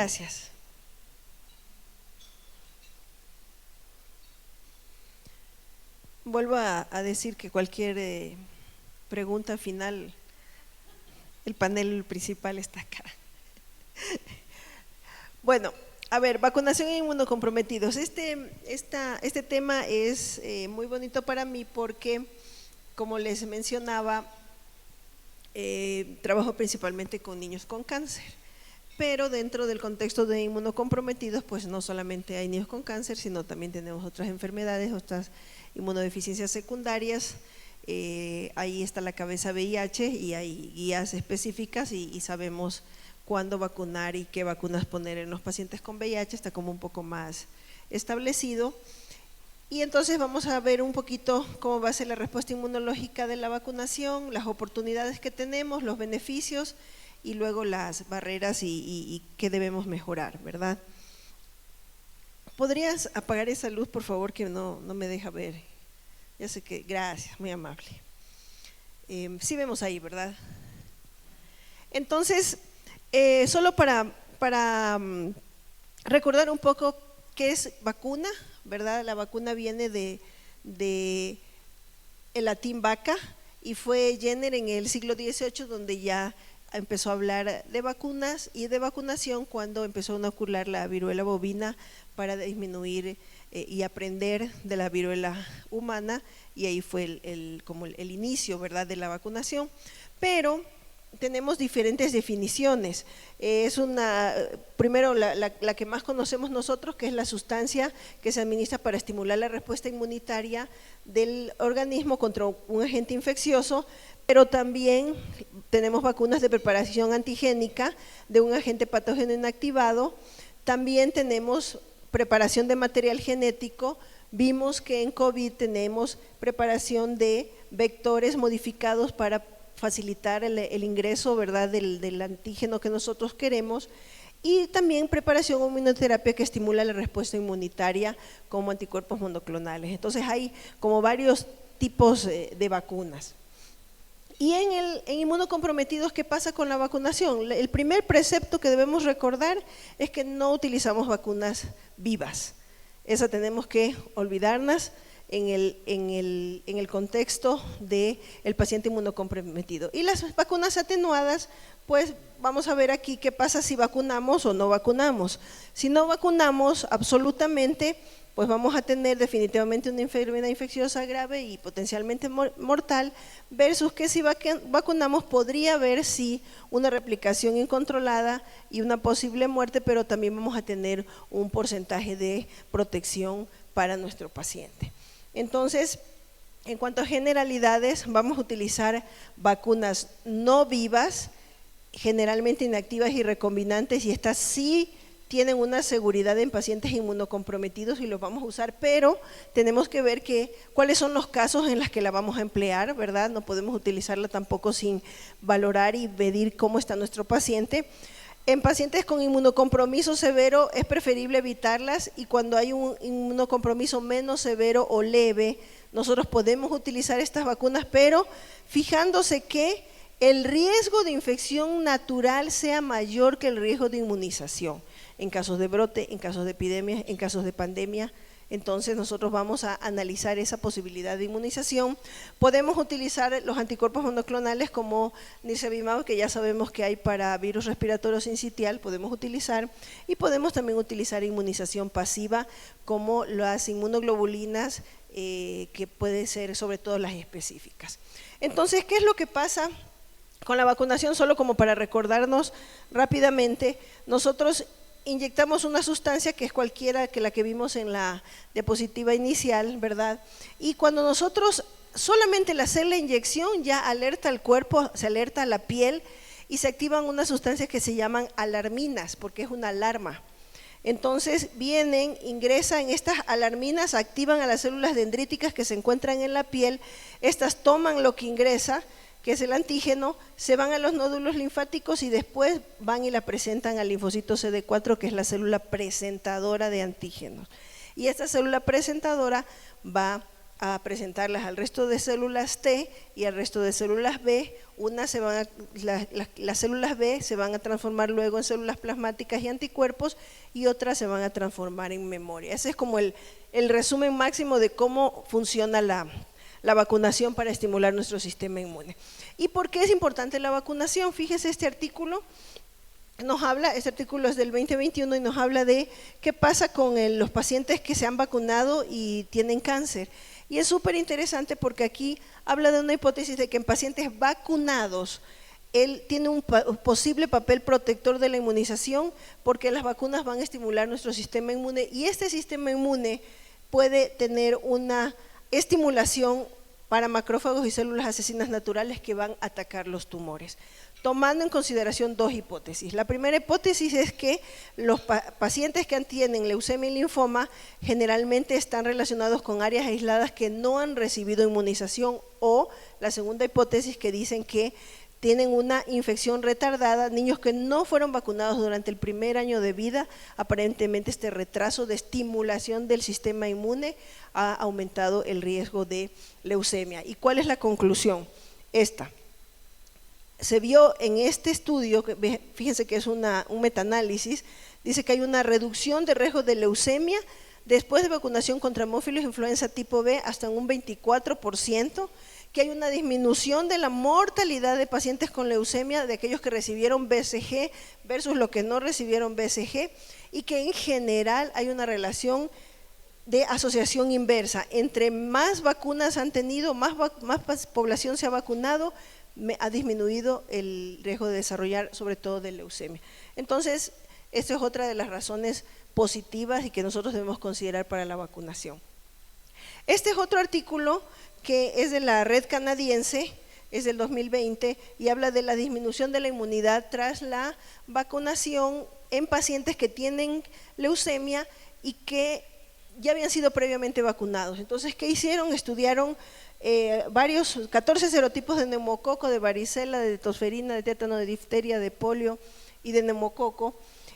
Gracias. Vuelvo a decir que cualquier pregunta final, el panel principal está acá. Bueno, a ver, vacunación en inmunocomprometidos. Este tema es muy bonito para mí porque, como les mencionaba, trabajo principalmente con niños con cáncer. Pero dentro del contexto de inmunocomprometidos, pues no solamente hay niños con cáncer, sino también tenemos otras enfermedades, otras inmunodeficiencias secundarias. Ahí está la cabeza VIH y hay guías específicas y sabemos cuándo vacunar y qué vacunas poner en los pacientes con VIH, está como un poco más establecido. Y entonces vamos a ver un poquito cómo va a ser la respuesta inmunológica de la vacunación, las oportunidades que tenemos, los beneficios y luego las barreras y qué debemos mejorar, ¿verdad? ¿Podrías apagar esa luz, por favor, que no me deja ver? Ya sé que, gracias, muy amable. Sí vemos ahí, ¿verdad? Entonces, solo para recordar un poco qué es vacuna, ¿verdad? La vacuna viene de el latín vaca y fue Jenner en el siglo XVIII donde ya empezó a hablar de vacunas y de vacunación cuando empezó a inocular la viruela bovina para disminuir y aprender de la viruela humana, y ahí fue como el inicio, ¿verdad?, de la vacunación. Pero tenemos diferentes definiciones. Primero la que más conocemos nosotros, que es la sustancia que se administra para estimular la respuesta inmunitaria del organismo contra un agente infeccioso, pero también tenemos vacunas de preparación antigénica de un agente patógeno inactivado. También tenemos preparación de material genético. Vimos que en COVID tenemos preparación de vectores modificados para facilitar el ingreso, ¿verdad?, del antígeno que nosotros queremos, y también preparación o inmunoterapia que estimula la respuesta inmunitaria como anticuerpos monoclonales. Entonces hay como varios tipos de vacunas. Y en inmunocomprometidos, ¿qué pasa con la vacunación? El primer precepto que debemos recordar es que no utilizamos vacunas vivas. Esa tenemos que olvidarnos en el contexto del paciente inmunocomprometido. Y las vacunas atenuadas, pues vamos a ver aquí qué pasa si vacunamos o no vacunamos. Si no vacunamos absolutamente, pues vamos a tener definitivamente una enfermedad infecciosa grave y potencialmente mortal, versus que si vacunamos podría haber sí una replicación incontrolada y una posible muerte, pero también vamos a tener un porcentaje de protección para nuestro paciente. Entonces, en cuanto a generalidades, vamos a utilizar vacunas no vivas, generalmente inactivas y recombinantes, y estas sí tienen una seguridad en pacientes inmunocomprometidos y los vamos a usar, pero tenemos que ver cuáles son los casos en los que la vamos a emplear, ¿verdad? No podemos utilizarla tampoco sin valorar y medir cómo está nuestro paciente. En pacientes con inmunocompromiso severo es preferible evitarlas, y cuando hay un inmunocompromiso menos severo o leve, nosotros podemos utilizar estas vacunas, pero fijándose que el riesgo de infección natural sea mayor que el riesgo de inmunización. En casos de brote, en casos de epidemia, en casos de pandemia, entonces nosotros vamos a analizar esa posibilidad de inmunización. Podemos utilizar los anticuerpos monoclonales como nirsevimab, que ya sabemos que hay para virus respiratorio sincitial, podemos utilizar, y podemos también utilizar inmunización pasiva como las inmunoglobulinas, que pueden ser sobre todo las específicas. Entonces, ¿qué es lo que pasa con la vacunación? Solo como para recordarnos rápidamente, nosotros inyectamos una sustancia que es cualquiera que la que vimos en la diapositiva inicial, ¿verdad? Y cuando nosotros solamente el hacer la inyección ya alerta al cuerpo, se alerta a la piel y se activan unas sustancias que se llaman alarminas, porque es una alarma. Entonces ingresan estas alarminas, activan a las células dendríticas que se encuentran en la piel, estas toman lo que ingresa, que es el antígeno, se van a los nódulos linfáticos y después van y la presentan al linfocito CD4, que es la célula presentadora de antígenos. Y esta célula presentadora va a presentarlas al resto de células T y al resto de células B. Las células B se van a transformar luego en células plasmáticas y anticuerpos, y otras se van a transformar en memoria. Ese es como el resumen máximo de cómo funciona la vacunación para estimular nuestro sistema inmune. ¿Y por qué es importante la vacunación? Fíjese, este artículo es del 2021 y nos habla de qué pasa con los pacientes que se han vacunado y tienen cáncer. Y es súper interesante porque aquí habla de una hipótesis de que en pacientes vacunados él tiene un posible papel protector de la inmunización, porque las vacunas van a estimular nuestro sistema inmune, y este sistema inmune puede tener una estimulación para macrófagos y células asesinas naturales que van a atacar los tumores, tomando en consideración dos hipótesis. La primera hipótesis es que los pacientes que tienen leucemia y linfoma generalmente están relacionados con áreas aisladas que no han recibido inmunización, o la segunda hipótesis, que dicen que tienen una infección retardada, niños que no fueron vacunados durante el primer año de vida. Aparentemente este retraso de estimulación del sistema inmune ha aumentado el riesgo de leucemia. ¿Y cuál es la conclusión? Se vio en este estudio, fíjense que es un metaanálisis, dice que hay una reducción de riesgo de leucemia después de vacunación contra hemófilos influenza tipo B hasta en un 24%, que hay una disminución de la mortalidad de pacientes con leucemia, de aquellos que recibieron BCG versus los que no recibieron BCG, y que en general hay una relación de asociación inversa. Entre más vacunas han tenido, más población se ha vacunado, ha disminuido el riesgo de desarrollar sobre todo de leucemia. Entonces, esto es otra de las razones positivas y que nosotros debemos considerar para la vacunación. Este es otro artículo que es de la red canadiense, es del 2020, y habla de la disminución de la inmunidad tras la vacunación en pacientes que tienen leucemia y que ya habían sido previamente vacunados. Entonces, ¿qué hicieron? Estudiaron 14 serotipos de neumococo, de varicela, de tosferina, de tétano, de difteria, de polio y de neumococo,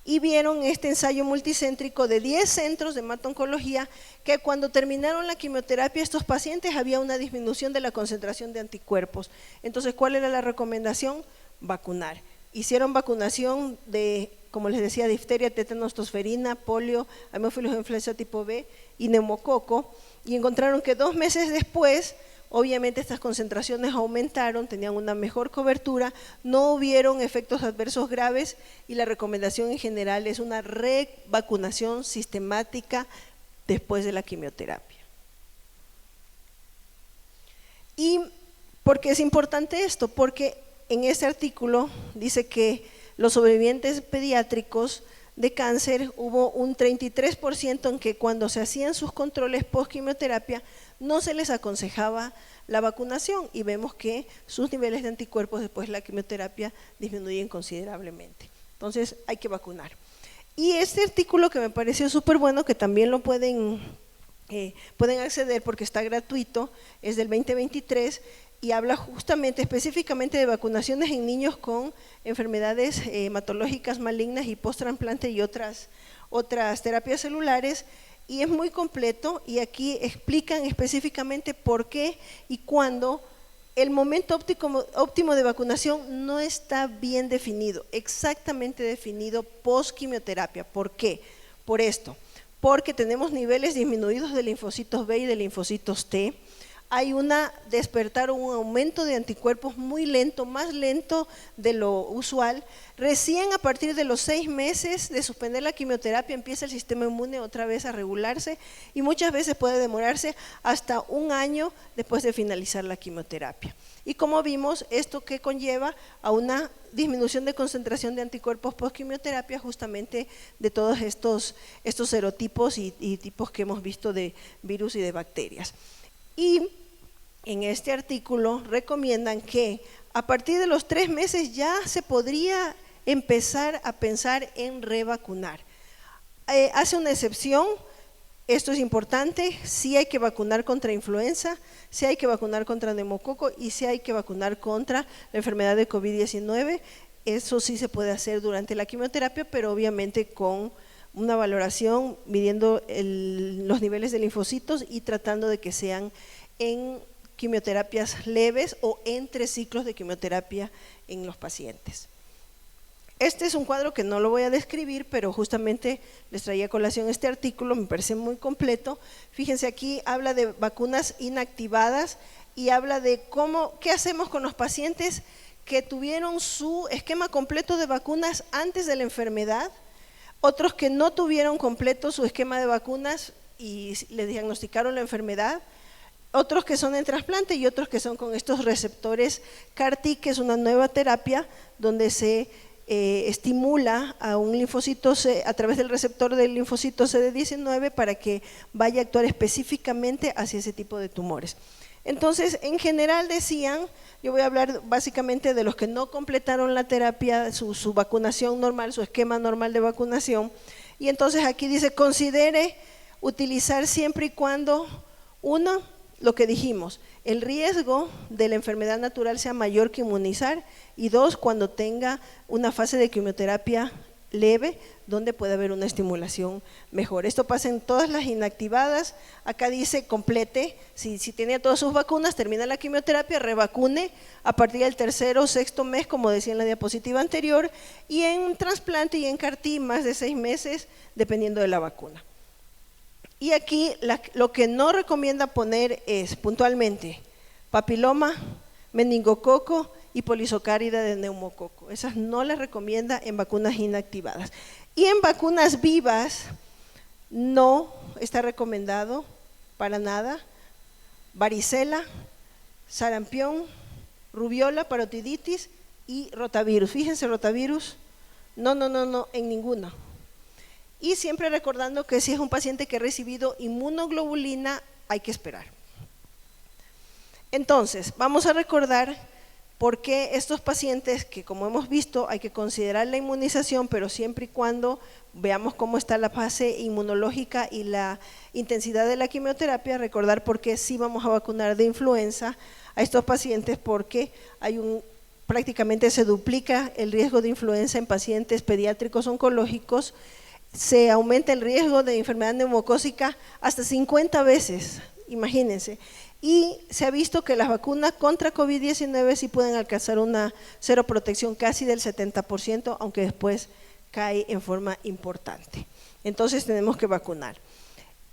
y vieron este ensayo multicéntrico de 10 centros de hemato-oncología, que cuando terminaron la quimioterapia estos pacientes había una disminución de la concentración de anticuerpos. Entonces, ¿cuál era la recomendación? Vacunar. Hicieron vacunación de, como les decía, difteria, tétanos, tosferina, polio, hemófilos influenza tipo B y neumococo, y encontraron que 2 meses después, obviamente estas concentraciones aumentaron, tenían una mejor cobertura, no hubieron efectos adversos graves, y la recomendación en general es una revacunación sistemática después de la quimioterapia. ¿Y por qué es importante esto? Porque en este artículo dice que los sobrevivientes pediátricos de cáncer, hubo un 33% en que cuando se hacían sus controles post-quimioterapia no se les aconsejaba la vacunación, y vemos que sus niveles de anticuerpos después de la quimioterapia disminuyen considerablemente. Entonces hay que vacunar. Y este artículo, que me pareció súper bueno, que también lo pueden acceder porque está gratuito, es del 2023 y habla justamente, específicamente de vacunaciones en niños con enfermedades hematológicas malignas y post-trasplante y otras terapias celulares, y es muy completo, y aquí explican específicamente por qué y cuándo el momento óptimo de vacunación no está bien definido, exactamente definido post-quimioterapia. ¿Por qué? Por esto, porque tenemos niveles disminuidos de linfocitos B y de linfocitos T, hay un aumento de anticuerpos muy lento, más lento de lo usual. Recién a partir de los 6 meses de suspender la quimioterapia empieza el sistema inmune otra vez a regularse, y muchas veces puede demorarse hasta 1 año después de finalizar la quimioterapia. Y como vimos, esto que conlleva a una disminución de concentración de anticuerpos post-quimioterapia, justamente de todos estos serotipos y tipos que hemos visto de virus y de bacterias. Y en este artículo recomiendan que a partir de los 3 meses ya se podría empezar a pensar en revacunar. Hace una excepción, esto es importante, sí hay que vacunar contra influenza, sí hay que vacunar contra neumococo y sí hay que vacunar contra la enfermedad de COVID-19. Eso sí se puede hacer durante la quimioterapia, pero obviamente con una valoración midiendo los niveles de linfocitos y tratando de que sean en quimioterapias leves o entre ciclos de quimioterapia en los pacientes. Este es un cuadro que no lo voy a describir, pero justamente les traía a colación este artículo, me parece muy completo. Fíjense, aquí habla de vacunas inactivadas y habla de qué hacemos con los pacientes que tuvieron su esquema completo de vacunas antes de la enfermedad, otros que no tuvieron completo su esquema de vacunas y les diagnosticaron la enfermedad, otros que son en trasplante y otros que son con estos receptores CAR-T, que es una nueva terapia donde se estimula a un linfocito C a través del receptor del linfocito CD19 para que vaya a actuar específicamente hacia ese tipo de tumores. Entonces, en general decían, yo voy a hablar básicamente de los que no completaron la terapia, su vacunación normal, su esquema normal de vacunación, y entonces aquí dice, considere utilizar siempre y cuando, uno, lo que dijimos, el riesgo de la enfermedad natural sea mayor que inmunizar, y dos, cuando tenga una fase de quimioterapia leve, donde puede haber una estimulación mejor. Esto pasa en todas las inactivadas. Acá dice complete, si tenía todas sus vacunas, termina la quimioterapia, revacune a partir del tercero o sexto mes, como decía en la diapositiva anterior, y en trasplante y en CAR-T más de 6 meses, dependiendo de la vacuna. Y aquí lo que no recomienda poner es puntualmente papiloma, meningococo y polisocárida de neumococo. Esas no las recomienda en vacunas inactivadas. Y en vacunas vivas no está recomendado para nada varicela, sarampión, rubiola, parotiditis y rotavirus. Fíjense, rotavirus, no, en ninguna. Y siempre recordando que si es un paciente que ha recibido inmunoglobulina, hay que esperar. Entonces, vamos a recordar por qué estos pacientes que, como hemos visto, hay que considerar la inmunización, pero siempre y cuando veamos cómo está la fase inmunológica y la intensidad de la quimioterapia, recordar por qué sí vamos a vacunar de influenza a estos pacientes, porque prácticamente se duplica el riesgo de influenza en pacientes pediátricos oncológicos, se aumenta el riesgo de enfermedad neumocócica hasta 50 veces, imagínense. Y se ha visto que las vacunas contra COVID-19 sí pueden alcanzar una seroprotección casi del 70%, aunque después cae en forma importante. Entonces tenemos que vacunar.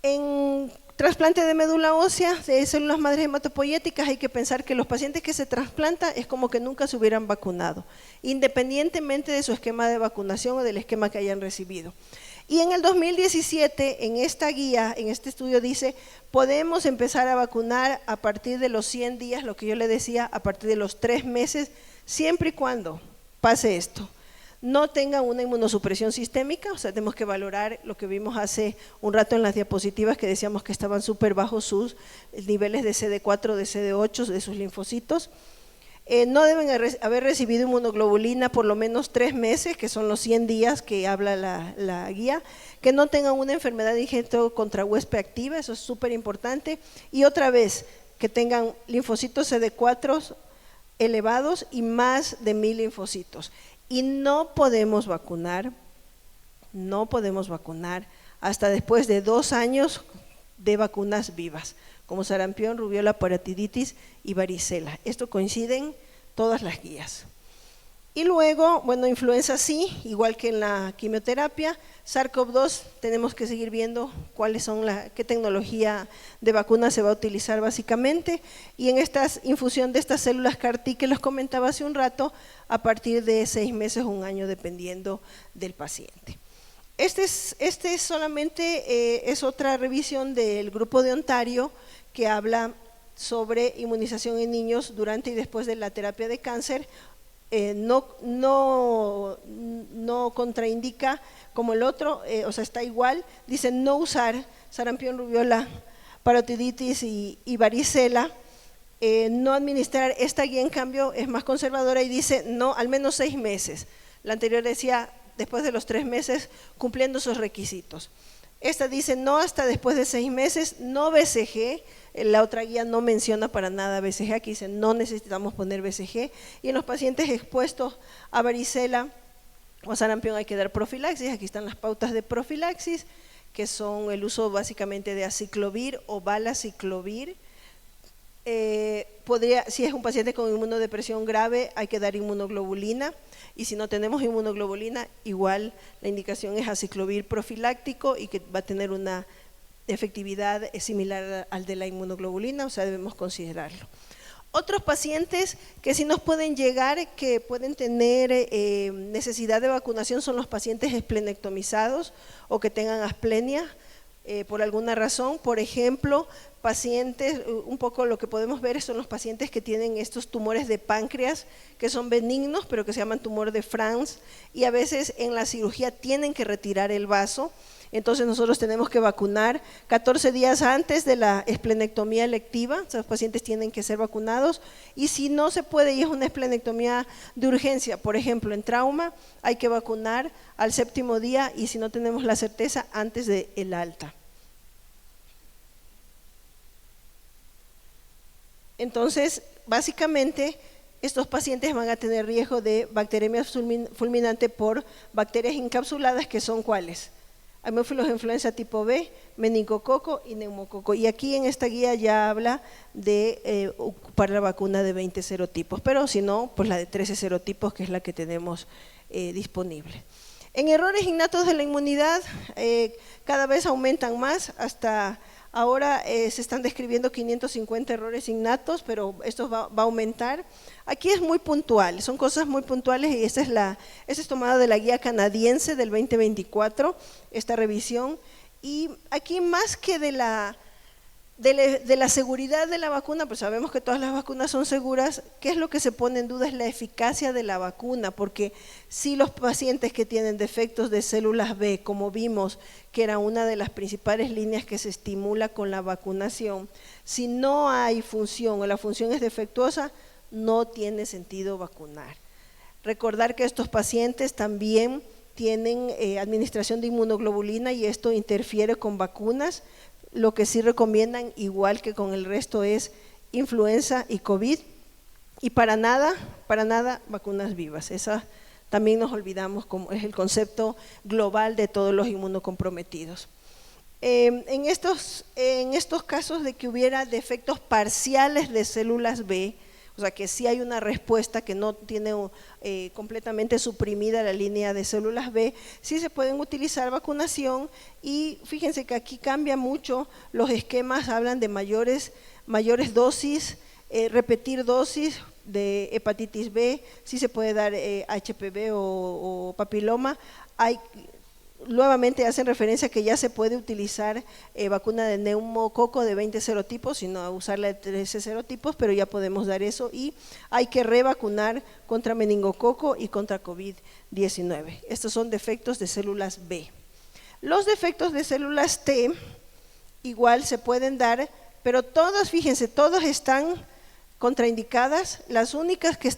En trasplante de médula ósea, de células madres hematopoyéticas, hay que pensar que los pacientes que se trasplantan es como que nunca se hubieran vacunado, independientemente de su esquema de vacunación o del esquema que hayan recibido. Y en el 2017, en esta guía, en este estudio dice, podemos empezar a vacunar a partir de los 100 días, lo que yo le decía, a partir de los 3 meses, siempre y cuando pase esto. No tenga una inmunosupresión sistémica, o sea, tenemos que valorar lo que vimos hace un rato en las diapositivas, que decíamos que estaban súper bajos sus niveles de CD4, de CD8, de sus linfocitos. No deben haber recibido inmunoglobulina por lo menos 3 meses, que son los 100 días que habla la guía, que no tengan una enfermedad de ingento contra huésped activa, eso es súper importante, y otra vez, que tengan linfocitos CD4 elevados y más de 1000 linfocitos. Y no podemos vacunar hasta después de 2 años de vacunas vivas, como sarampión, rubiola, parotiditis y varicela. Esto coinciden todas las guías. Y luego, bueno, influenza sí, igual que en la quimioterapia. SARS-CoV-2 tenemos que seguir viendo qué tecnología de vacuna se va a utilizar básicamente. Y en esta infusión de estas células CAR-T que les comentaba hace un rato, a partir de 6 meses o 1 año, dependiendo del paciente. Este solamente es otra revisión del grupo de Ontario que habla sobre inmunización en niños durante y después de la terapia de cáncer. No contraindica como el otro, o sea, está igual. Dice no usar sarampión, rubiola, parotiditis y varicela. No administrar. Esta guía en cambio es más conservadora y dice no, al menos 6 meses. La anterior decía después de los 3 meses, cumpliendo esos requisitos. Esta dice no hasta después de 6 meses, no BCG. La otra guía no menciona para nada BCG, aquí dice no necesitamos poner BCG. Y en los pacientes expuestos a varicela o sarampión hay que dar profilaxis. Aquí están las pautas de profilaxis, que son el uso básicamente de aciclovir o valaciclovir. Si es un paciente con inmunodepresión grave, hay que dar inmunoglobulina, y si no tenemos inmunoglobulina, igual la indicación es aciclovir profiláctico y que va a tener una efectividad similar al de la inmunoglobulina, o sea, debemos considerarlo. Otros pacientes que sí nos pueden llegar, que pueden tener necesidad de vacunación, son los pacientes esplenectomizados o que tengan asplenia por alguna razón. Por ejemplo, pacientes, un poco lo que podemos ver son los pacientes que tienen estos tumores de páncreas, que son benignos, pero que se llaman tumor de Franz, y a veces en la cirugía tienen que retirar el vaso. Entonces nosotros tenemos que vacunar 14 días antes de la esplenectomía electiva. Esos pacientes tienen que ser vacunados, y si no se puede y es una esplenectomía de urgencia, por ejemplo en trauma, hay que vacunar al 7º día, y si no tenemos la certeza, antes del alta. Entonces, básicamente, estos pacientes van a tener riesgo de bacteremia fulminante por bacterias encapsuladas, que son ¿cuáles? Haemophilus influenza tipo B, meningococo y neumococo. Y aquí en esta guía ya habla de ocupar la vacuna de 20 serotipos, pero si no, pues la de 13 serotipos, que es la que tenemos disponible. En errores innatos de la inmunidad, cada vez aumentan más. Hasta ahora se están describiendo 550 errores innatos, pero esto va a aumentar. Aquí es muy puntual, son cosas muy puntuales, y esta es tomada de la guía canadiense del 2024, esta revisión. Y aquí, más que de la seguridad de la vacuna, pues sabemos que todas las vacunas son seguras. ¿Qué es lo que se pone en duda? Es la eficacia de la vacuna, porque si los pacientes que tienen defectos de células B, como vimos que era una de las principales líneas que se estimula con la vacunación, si no hay función o la función es defectuosa, no tiene sentido vacunar. Recordar que estos pacientes también tienen administración de inmunoglobulina, y esto interfiere con vacunas. Lo que sí recomiendan, igual que con el resto, es influenza y COVID, y para nada vacunas vivas. Esa también nos olvidamos, como es el concepto global de todos los inmunocomprometidos. En estos casos de que hubiera defectos parciales de células B, o sea que sí hay una respuesta que no tiene completamente suprimida la línea de células B, sí se pueden utilizar vacunación. Y fíjense que aquí cambia mucho los esquemas, hablan de mayores dosis, repetir dosis de hepatitis B, sí se puede dar HPV o papiloma. Nuevamente hacen referencia a que ya se puede utilizar vacuna de neumococo de 20 serotipos, sino usar la de 13 serotipos, pero ya podemos dar eso. Y hay que revacunar contra meningococo y contra COVID-19. Estos son defectos de células B. Los defectos de células T igual se pueden dar, pero todas, fíjense, todas están contraindicadas. Las únicas que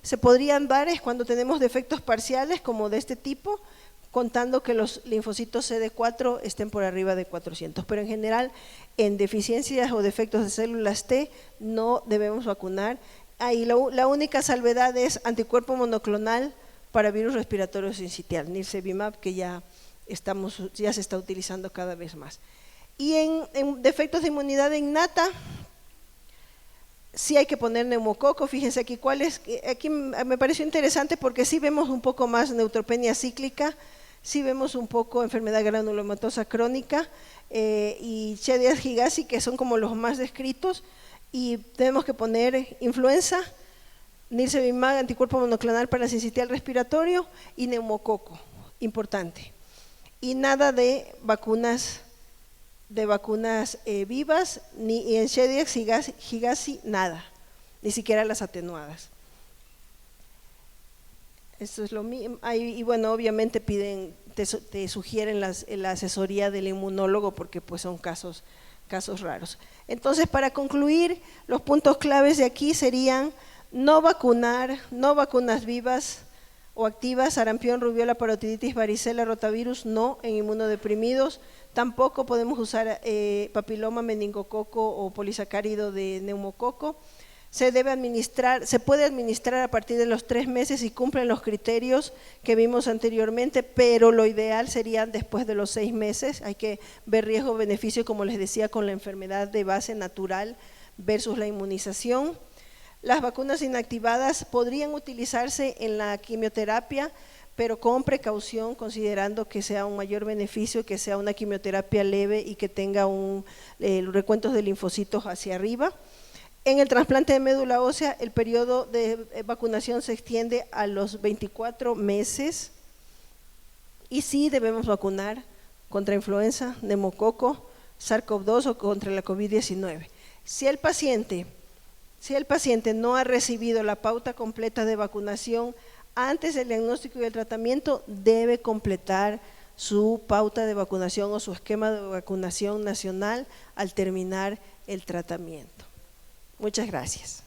se podrían dar es cuando tenemos defectos parciales, como de este tipo, contando que los linfocitos CD4 estén por arriba de 400, pero en general en deficiencias o defectos de células T no debemos vacunar. Ahí la única salvedad es anticuerpo monoclonal para virus respiratorio sincitial, nirsevimab, que ya se está utilizando cada vez más. Y en defectos de inmunidad innata, sí hay que poner neumococo. Fíjense aquí aquí me pareció interesante, porque sí vemos un poco más neutropenia cíclica, sí vemos un poco enfermedad granulomatosa crónica y Shediac Higashi, que son como los más descritos, y tenemos que poner influenza, nirsevimab, anticuerpo monoclonal para sincitial respiratorio, y neumococo, importante. Y nada de vacunas vivas, ni en Shediac Higashi nada, ni siquiera las atenuadas. Esto es lo mismo. Y bueno, obviamente te sugieren la asesoría del inmunólogo, porque pues son casos raros. Entonces, para concluir, los puntos claves de aquí serían: no vacunar, no vacunas vivas o activas, sarampión, rubiola, parotiditis, varicela, rotavirus, no en inmunodeprimidos. Tampoco podemos usar papiloma, meningococo o polisacárido de neumococo. se puede administrar a partir de los 3 meses y cumplen los criterios que vimos anteriormente, pero lo ideal sería después de los 6 meses. Hay que ver riesgo-beneficio, como les decía, con la enfermedad de base natural versus la inmunización. Las vacunas inactivadas podrían utilizarse en la quimioterapia, pero con precaución, considerando que sea un mayor beneficio, que sea una quimioterapia leve y que tenga recuentos de linfocitos hacia arriba. En el trasplante de médula ósea, el periodo de vacunación se extiende a los 24 meses y sí debemos vacunar contra influenza, neumococo, SARS-CoV-2 o contra la COVID-19. Si el paciente no ha recibido la pauta completa de vacunación antes del diagnóstico y el tratamiento, debe completar su pauta de vacunación o su esquema de vacunación nacional al terminar el tratamiento. Muchas gracias.